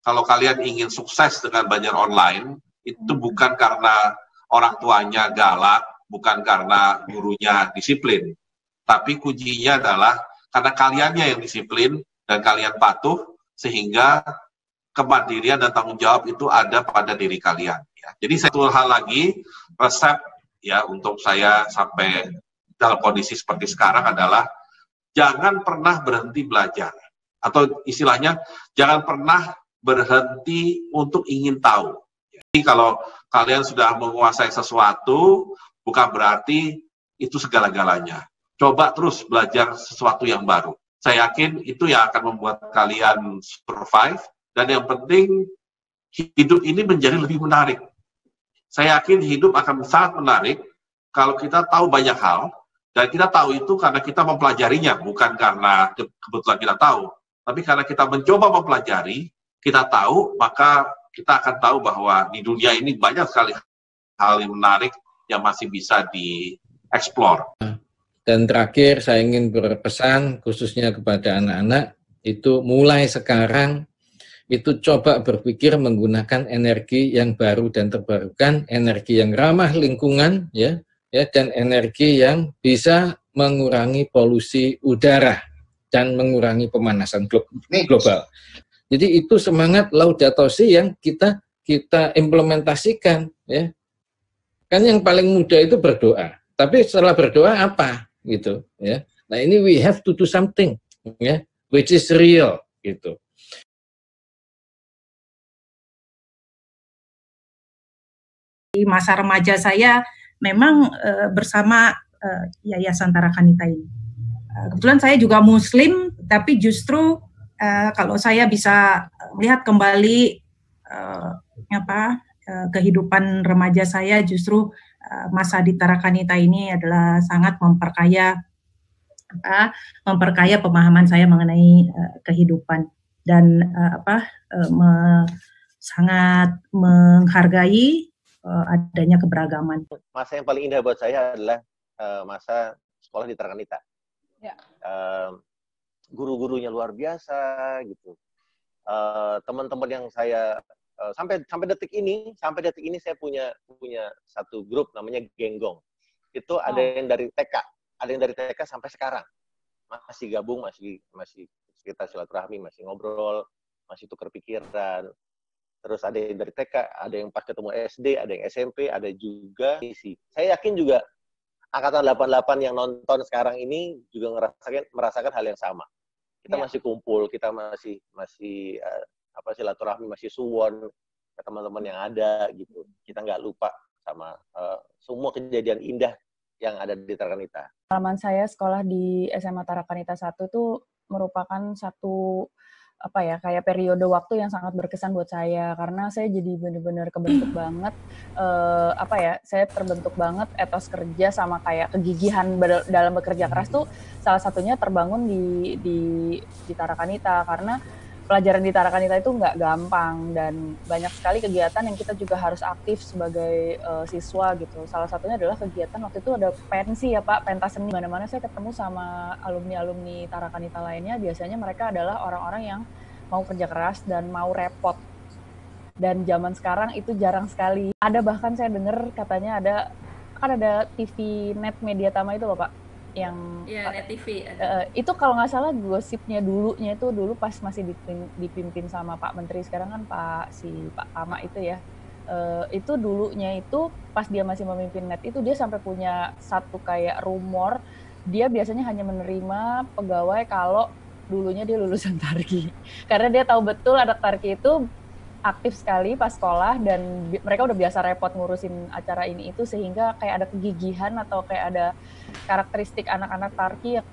kalau kalian ingin sukses dengan belajar online, itu bukan karena orang tuanya galak, bukan karena gurunya disiplin, tapi kuncinya adalah karena kaliannya yang disiplin dan kalian patuh, sehingga kemandirian dan tanggung jawab itu ada pada diri kalian. Ya. Jadi satu hal lagi, resep ya untuk saya sampai dalam kondisi seperti sekarang adalah jangan pernah berhenti belajar. Atau istilahnya, jangan pernah berhenti untuk ingin tahu. Jadi kalau kalian sudah menguasai sesuatu, bukan berarti itu segala-galanya. Coba terus belajar sesuatu yang baru. Saya yakin itu yang akan membuat kalian survive, dan yang penting hidup ini menjadi lebih menarik. Saya yakin hidup akan sangat menarik kalau kita tahu banyak hal, dan kita tahu itu karena kita mempelajarinya, bukan karena kebetulan kita tahu, tapi karena kita mencoba mempelajari, kita tahu, maka kita akan tahu bahwa di dunia ini banyak sekali hal yang menarik yang masih bisa dieksplor. Dan terakhir saya ingin berpesan khususnya kepada anak-anak, itu mulai sekarang itu coba berpikir menggunakan energi yang baru dan terbarukan, energi yang ramah lingkungan, ya, dan energi yang bisa mengurangi polusi udara dan mengurangi pemanasan global. Jadi itu semangat Laudato Si yang kita implementasikan, ya. Kan yang paling mudah itu berdoa. Tapi setelah berdoa apa? Gitu, ya. Nah ini we have to do something, ya, which is real, gitu. Di masa remaja saya memang bersama Yayasan Tarakanita ini. Kebetulan saya juga Muslim, tapi justru kalau saya bisa melihat kembali kehidupan remaja saya, justru masa di Tarakanita ini adalah sangat memperkaya pemahaman saya mengenai kehidupan, dan sangat menghargai adanya keberagaman. Masa yang paling indah buat saya adalah masa sekolah di Tarakanita. Ya. Guru-gurunya luar biasa gitu. Teman-teman yang saya sampai detik ini saya punya satu grup namanya Genggong. Itu ada yang dari TK sampai sekarang masih gabung, masih kita silaturahmi, masih ngobrol, masih tukar pikiran. Terus ada yang dari TK, ada yang pas ketemu SD, ada yang SMP, ada juga isi. Saya yakin juga angkatan 88 yang nonton sekarang ini juga merasakan hal yang sama. Kita masih kumpul, kita masih silaturahmi, masih suwon ke teman-teman yang ada gitu. Kita nggak lupa sama semua kejadian indah yang ada di Tarakanita. Pengalaman saya sekolah di SMA Tarakanita 1 itu merupakan satu kayak periode waktu yang sangat berkesan buat saya, karena saya jadi benar-benar kebentuk banget saya terbentuk banget etos kerja sama kayak kegigihan dalam bekerja keras tuh salah satunya terbangun di Tarakanita, karena pelajaran di Tarakanita itu nggak gampang dan banyak sekali kegiatan yang kita juga harus aktif sebagai siswa gitu. Salah satunya adalah kegiatan waktu itu ada pensi ya Pak, pentas seni. Mana-mana saya ketemu sama alumni-alumni Tarakanita lainnya, biasanya mereka adalah orang-orang yang mau kerja keras dan mau repot. Dan zaman sekarang itu jarang sekali. Ada bahkan saya dengar katanya ada TV Net Media Tama itu loh Pak, yang Net TV itu kalau nggak salah gosipnya dulu pas masih dipimpin sama Pak Menteri, sekarang kan Pak Tama itu ya, itu dulunya itu pas dia masih memimpin Net itu dia sampai punya satu kayak rumor, dia biasanya hanya menerima pegawai kalau dulunya dia lulusan Tarki, karena dia tahu betul anak Tarki itu aktif sekali pas sekolah dan mereka udah biasa repot ngurusin acara ini itu, sehingga kayak ada kegigihan atau kayak ada karakteristik anak-anak Tarki yang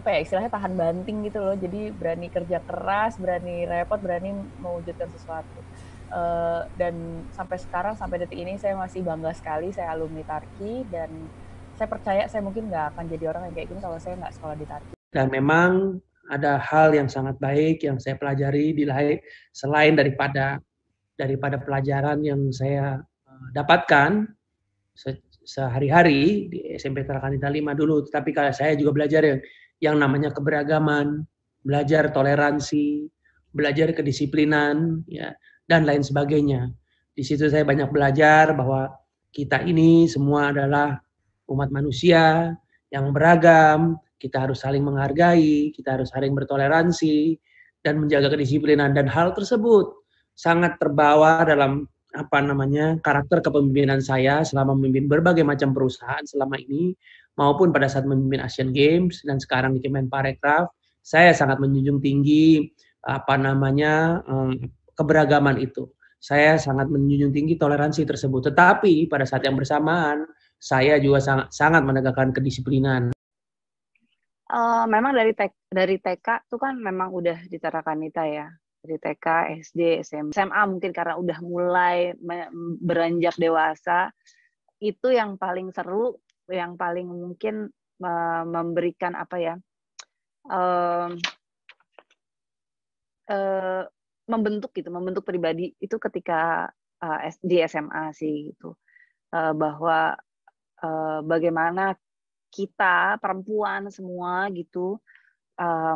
istilahnya tahan banting gitu loh, jadi berani kerja keras, berani repot, berani mewujudkan sesuatu. Dan sampai sekarang, sampai detik ini saya masih bangga sekali saya alumni Tarki, dan saya percaya saya mungkin nggak akan jadi orang yang kayak gini kalau saya nggak sekolah di Tarki. Dan memang ada hal yang sangat baik yang saya pelajari selain daripada pelajaran yang saya dapatkan sehari-hari di SMP Tarakanita 5 dulu, tetapi kalau saya juga belajar yang namanya keberagaman, belajar toleransi, belajar kedisiplinan, ya, dan lain sebagainya. Di situ saya banyak belajar bahwa kita ini semua adalah umat manusia yang beragam, kita harus saling menghargai, kita harus saling bertoleransi, dan menjaga kedisiplinan. Dan hal tersebut sangat terbawa dalam karakter kepemimpinan saya selama memimpin berbagai macam perusahaan selama ini, maupun pada saat memimpin Asian Games dan sekarang di Kemenparekraf. Saya sangat menjunjung tinggi keberagaman itu. Saya sangat menjunjung tinggi toleransi tersebut. Tetapi pada saat yang bersamaan, saya juga sangat menegakkan kedisiplinan. Memang dari TK itu kan memang udah di Tarakanita ya. Dari TK, SD, SMA mungkin karena udah mulai beranjak dewasa, itu yang paling seru, yang paling mungkin memberikan membentuk pribadi itu ketika di SMA sih gitu. Bahwa bagaimana kita perempuan semua gitu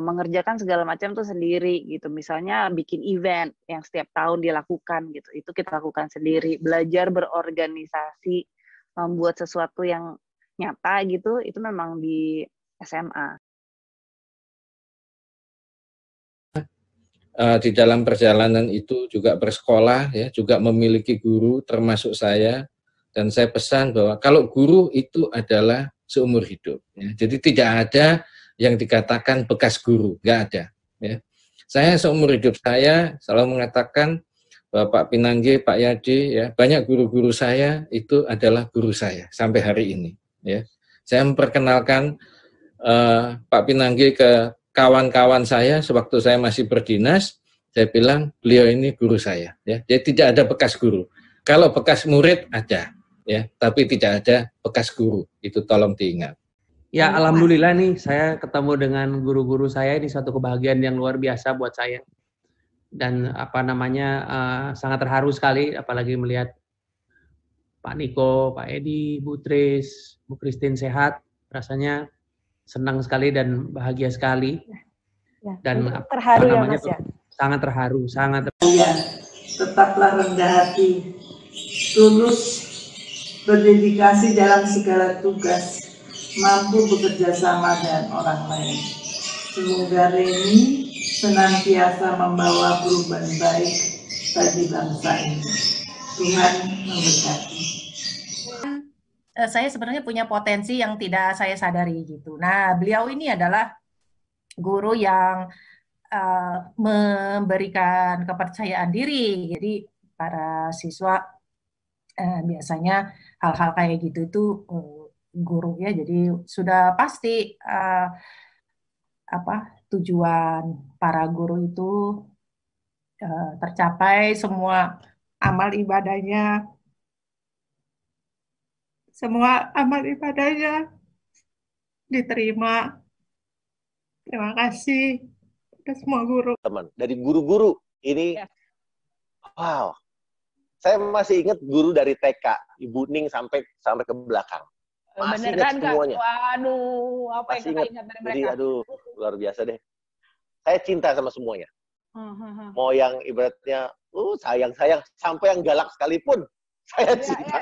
mengerjakan segala macam tuh sendiri gitu. Misalnya bikin event yang setiap tahun dilakukan gitu. Itu kita lakukan sendiri. Belajar berorganisasi, membuat sesuatu yang nyata gitu, itu memang di SMA. Di dalam perjalanan itu juga bersekolah, ya, juga memiliki guru termasuk saya, dan saya pesan bahwa kalau guru itu adalah seumur hidup. Ya. Jadi tidak ada yang dikatakan bekas guru, nggak ada. Ya. Saya seumur hidup saya selalu mengatakan bahwa Pak Pinanggi, Pak Yadi, ya, banyak guru-guru saya itu adalah guru saya sampai hari ini. Ya. Saya memperkenalkan Pak Pinanggi ke kawan-kawan saya sewaktu saya masih berdinas. Saya bilang beliau ini guru saya. Ya. Jadi tidak ada bekas guru. Kalau bekas murid ada, ya, tapi tidak ada bekas guru. Itu tolong diingat. Ya, alhamdulillah nih saya ketemu dengan guru-guru saya, ini suatu kebahagiaan yang luar biasa buat saya. Dan sangat terharu sekali, apalagi melihat Pak Niko, Pak Edi, Bu Tris, Bu Christine sehat, rasanya senang sekali dan bahagia sekali. Ya, dan terharu ya Mas ya. Sangat terharu, sangat. Tetaplah rendah hati, tulus, berdedikasi dalam segala tugas, mampu bekerja sama dengan orang lain. Semoga Reni senantiasa membawa perubahan baik bagi bangsa ini. Tuhan memberkati. Saya sebenarnya punya potensi yang tidak saya sadari gitu. Nah, beliau ini adalah guru yang memberikan kepercayaan diri. Jadi para siswa biasanya hal-hal kayak gitu itu guru ya, jadi sudah pasti tujuan para guru itu tercapai, semua amal ibadahnya diterima. Terima kasih ke semua guru. Teman, dari guru-guru ini, wow, saya masih ingat guru dari TK, Ibu Ning sampai ke belakang. Masih ingat semuanya. Waduh, apa yang kita ingat dari mereka? Jadi, aduh, luar biasa deh. Saya cinta sama semuanya. Mau yang ibaratnya, sayang-sayang, sampai yang galak sekalipun, saya cinta.